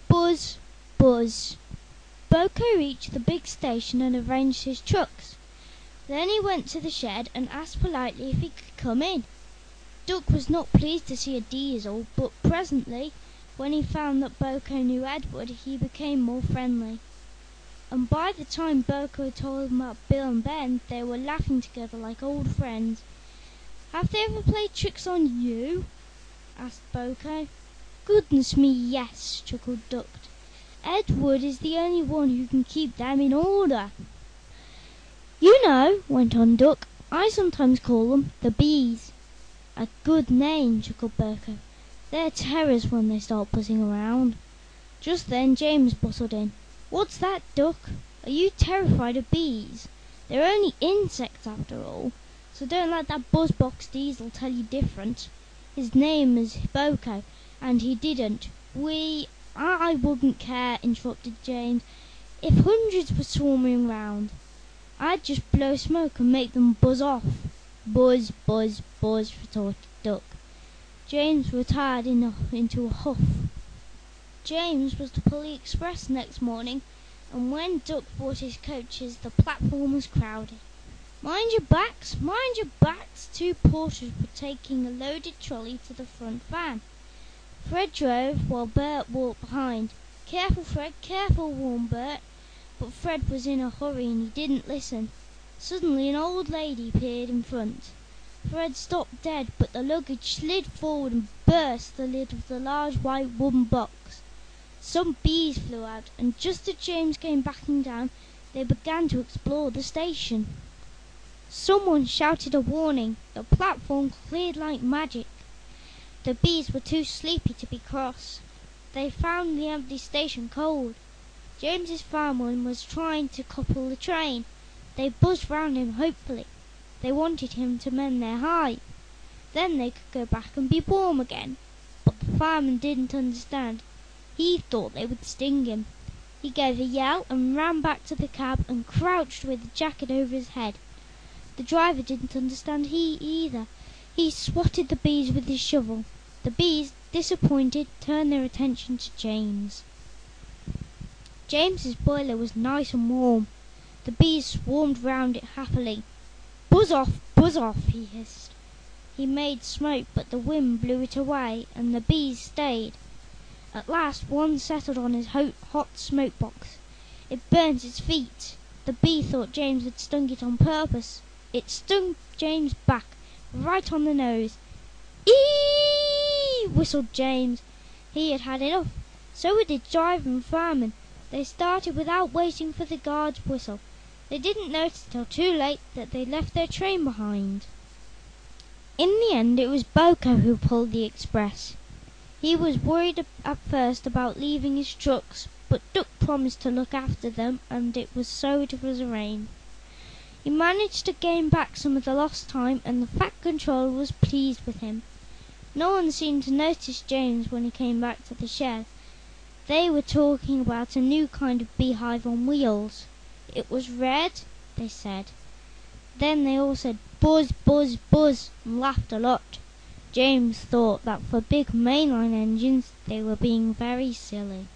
Buzz, buzz. Boko reached the big station and arranged his trucks. Then he went to the shed and asked politely if he could come in. Duck was not pleased to see a diesel, but presently, when he found that Boko knew Edward, he became more friendly. And by the time Boko told him about Bill and Ben, they were laughing together like old friends. "Have they ever played tricks on you?" asked Boko. "Goodness me, yes," chuckled Duck. "Edward is the only one who can keep them in order." "You know," went on Duck, "I sometimes call them the bees." "A good name," chuckled Boko. "They're terrors when they start buzzing around." Just then James bustled in. "What's that, Duck? Are you terrified of bees? They're only insects after all, so don't let that buzzbox diesel tell you different. His name is Boko, and he didn't. I wouldn't care," interrupted James, "if hundreds were swarming round. I'd just blow smoke and make them buzz off." "Buzz, buzz, buzz," retorted Duck. James retired into a huff. James was to pull the express next morning, and when Duck brought his coaches, the platform was crowded. "Mind your backs, mind your backs!" Two porters were taking a loaded trolley to the front van. Fred drove while Bert walked behind. "Careful, Fred, careful," warned Bert. But Fred was in a hurry and he didn't listen. Suddenly an old lady appeared in front. Fred stopped dead, but the luggage slid forward and burst the lid of the large white wooden box. Some bees flew out, and just as James came backing down, they began to explore the station. Someone shouted a warning. The platform cleared like magic. The bees were too sleepy to be cross. They found the empty station cold. James's fireman was trying to couple the train. They buzzed round him hopefully. They wanted him to mend their hive. Then they could go back and be warm again. But the fireman didn't understand. He thought they would sting him. He gave a yell and ran back to the cab and crouched with the jacket over his head. The driver didn't understand either. He swatted the bees with his shovel. The bees, disappointed, turned their attention to James. James's boiler was nice and warm. The bees swarmed round it happily. Buzz off," he hissed. He made smoke, but the wind blew it away, and the bees stayed. At last one settled on his hot smoke box. It burnt its feet. The bee thought James had stung it on purpose. It stung James back, right on the nose. "Eeeeee!" whistled James. He had had enough. So did driver and fireman. They started without waiting for the guard's whistle. They didn't notice till too late that they left their train behind. In the end it was Boko who pulled the express. He was worried at first about leaving his trucks, but Duck promised to look after them, and it was arranged. He managed to gain back some of the lost time, and the Fat Controller was pleased with him. No one seemed to notice James when he came back to the shed. They were talking about a new kind of beehive on wheels. It was red, they said. Then they all said "buzz, buzz, buzz" and laughed a lot. James thought that for big mainline engines they were being very silly.